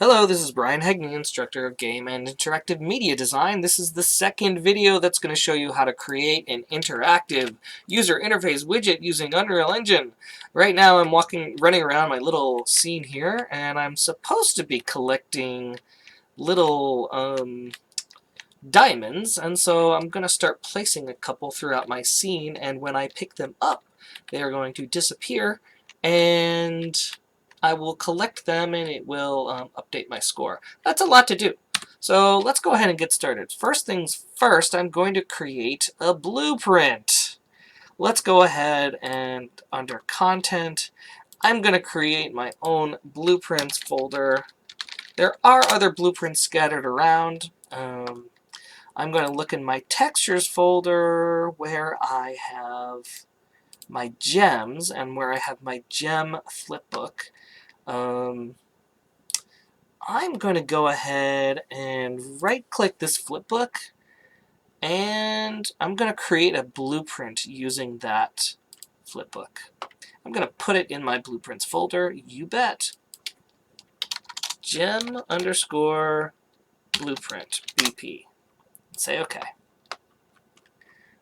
Hello, this is Brian Hegney, instructor of Game and Interactive Media Design. This is the second video that's going to show you how to create an interactive user interface widget using Unreal Engine. Right now I'm running around my little scene here, and I'm supposed to be collecting little diamonds, and so I'm going to start placing a couple throughout my scene, and when I pick them up, they are going to disappear, and I will collect them and it will update my score. That's a lot to do. So let's go ahead and get started. First things first, I'm going to create a blueprint. Let's go ahead and under Content, I'm going to create my own blueprints folder. There are other blueprints scattered around. I'm going to look in my textures folder where I have my gems and where I have my gem flipbook. I'm going to go ahead and right-click this flipbook, and I'm going to create a blueprint using that flipbook. I'm going to put it in my blueprints folder, you bet. Gem underscore blueprint, BP. Say OK.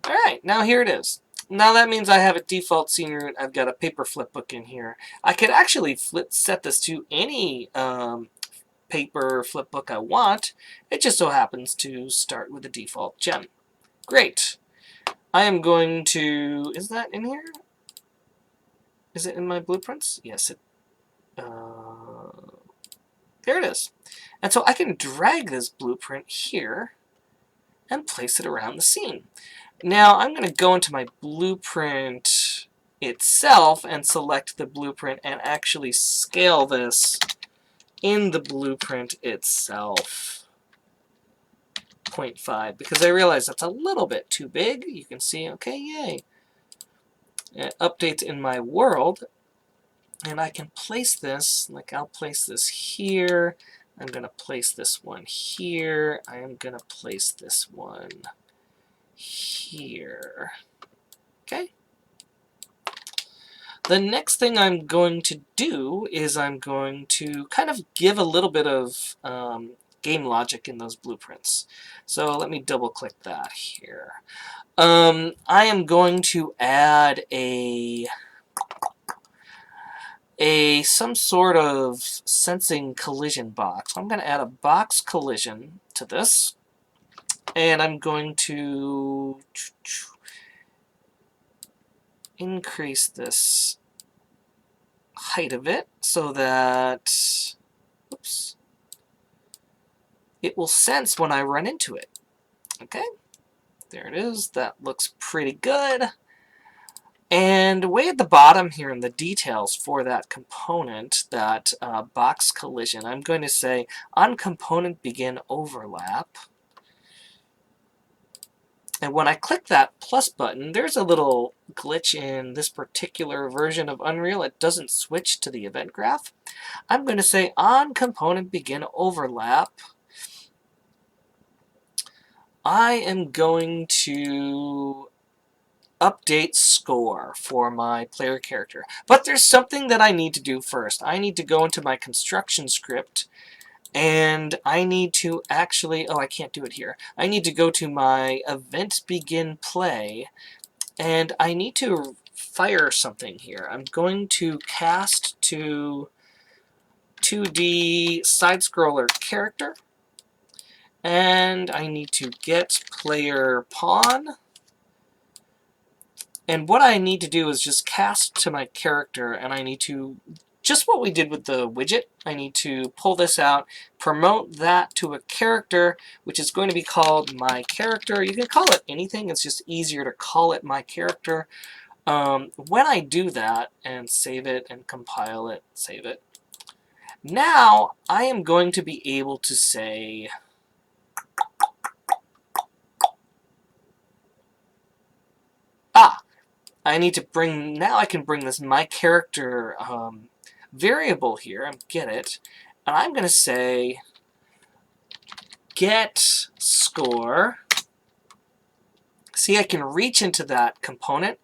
Alright, now here it is. Now that means I have a default scene root. I've got a paper flipbook in here. I could actually set this to any paper flipbook I want. It just so happens to start with the default gem. Great. I am going to... Is that in here? Is it in my blueprints? Yes, it... there it is. And so I can drag this blueprint here and place it around the scene. Now I'm going to go into my blueprint itself and select the blueprint and actually scale this in the blueprint itself. 0.5, because I realize that's a little bit too big. You can see, okay, yay. It updates in my world, and I can place this, like I'll place this here. I'm going to place this one here. I am going to place this one here. Okay. The next thing I'm going to do is I'm going to kind of give a little bit of game logic in those blueprints. So let me double click that here. I am going to add some sort of sensing collision box. I'm going to add a box collision to this, and I'm going to increase this height of it so that, oops, it will sense when I run into it. Okay, there it is. That looks pretty good. And way at the bottom here in the details for that component, that box collision, I'm going to say on component begin overlap. And when I click that plus button, there's a little glitch in this particular version of Unreal. It doesn't switch to the event graph. I'm going to say on component begin overlap. I am going to update score for my player character. But there's something that I need to do first. I need to go into my construction script, and I need to actually, oh, I can't do it here. I need to go to my event begin play, and I need to fire something here. I'm going to cast to 2D side scroller character, and I need to get player pawn. And what I need to do is just cast to my character, and I need to, just what we did with the widget, I need to pull this out, promote that to a character, which is going to be called my character. You can call it anything, it's just easier to call it my character. When I do that, and save it, and compile it, save it, now I am going to be able to say, I need to bring, now I can bring this my character variable here and get it, and I'm going to say get score. See, I can reach into that component,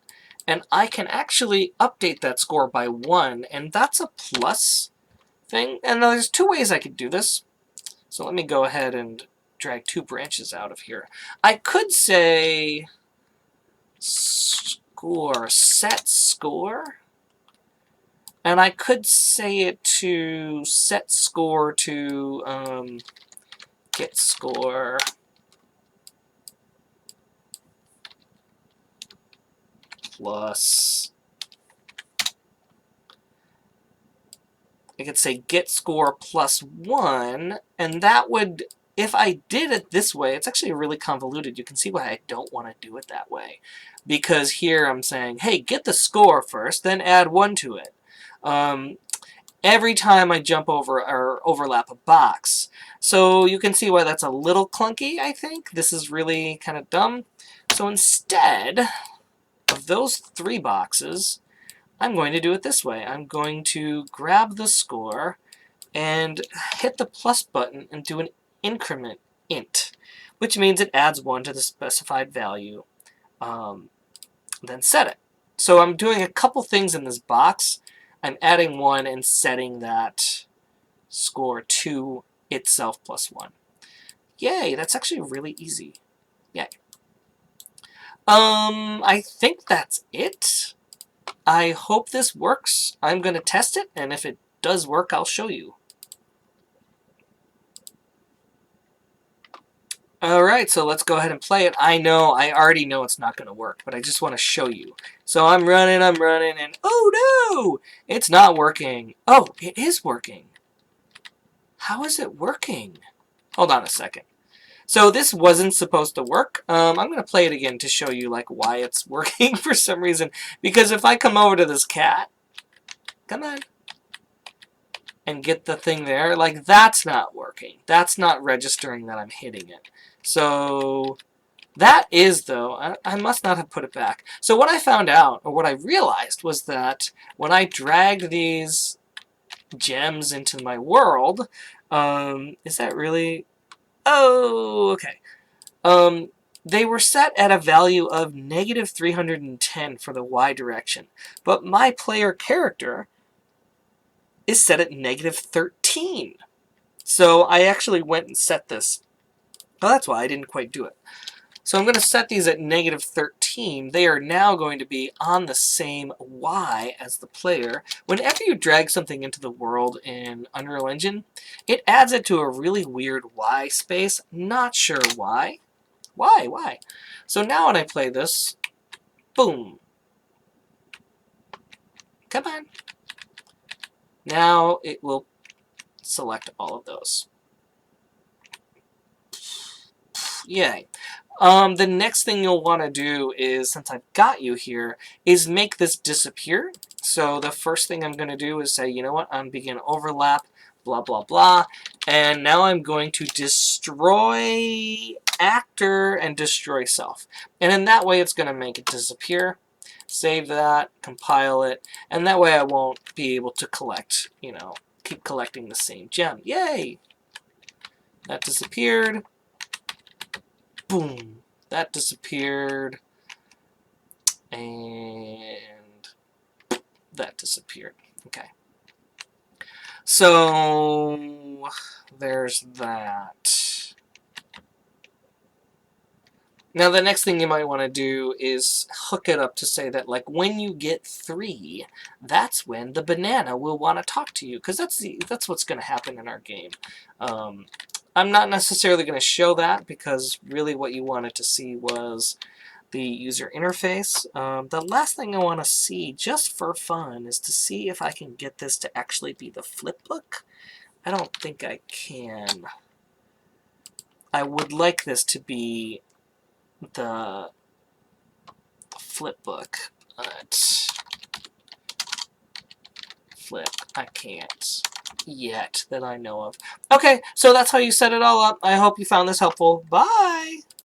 and I can actually update that score by 1, and that's a plus thing. And there's two ways I could do this. So let me go ahead and drag 2 branches out of here. I could say score, set score. And I could say it to set score to get score plus. I could say get score plus 1, and that would, if I did it this way, it's actually really convoluted. You can see why I don't want to do it that way. Because here I'm saying, hey, get the score first, then add 1 to it. Every time I jump over or overlap a box. So you can see why that's a little clunky, I think. This is really kind of dumb. So instead of those 3 boxes, I'm going to do it this way. I'm going to grab the score and hit the plus button and do an increment int, which means it adds 1 to the specified value, then set it. So I'm doing a couple things in this box. I'm adding 1 and setting that score to itself plus 1. Yay, that's actually really easy. Yay. I think that's it. I hope this works. I'm going to test it, and if it does work, I'll show you. Alright, so let's go ahead and play it. I already know it's not going to work, but I just want to show you. So I'm running, and oh no! It's not working. Oh, it is working. How is it working? Hold on a second. So this wasn't supposed to work. I'm going to play it again to show you like why it's working for some reason. Because if I come over to this cat, come on, and get the thing there, like that's not working. That's not registering that I'm hitting it. So that is, though, I must not have put it back. So what I found out, or what I realized, was that when I dragged these gems into my world, is that really... Oh, okay. They were set at a value of negative 310 for the Y direction, but my player character is set at negative 13. So I actually went and set this. Oh, that's why I didn't quite do it. So I'm going to set these at negative 13. They are now going to be on the same Y as the player. Whenever you drag something into the world in Unreal Engine, it adds it to a really weird Y space. Not sure why. Why? So now when I play this, boom. Come on. Now it will select all of those. Yay. The next thing you'll want to do is, since I've got you here, is make this disappear. So the first thing I'm going to do is say, you know what, I'm begin overlap, blah, blah, blah. And now I'm going to destroy actor and destroy self. And in that way, it's going to make it disappear. Save that, compile it, and that way I won't be able to collect, keep collecting the same gem. Yay! That disappeared. Boom. That disappeared. And that disappeared. Okay. So there's that. Now the next thing you might want to do is hook it up to say that, like, when you get 3, that's when the banana will want to talk to you, because that's what's going to happen in our game. I'm not necessarily going to show that, because really what you wanted to see was the user interface. The last thing I want to see, just for fun, is to see if I can get this to actually be the Flipbook. I don't think I can. I would like this to be the Flipbook, but flip, I can't yet that I know of. Okay, so that's how you set it all up. I hope you found this helpful. Bye!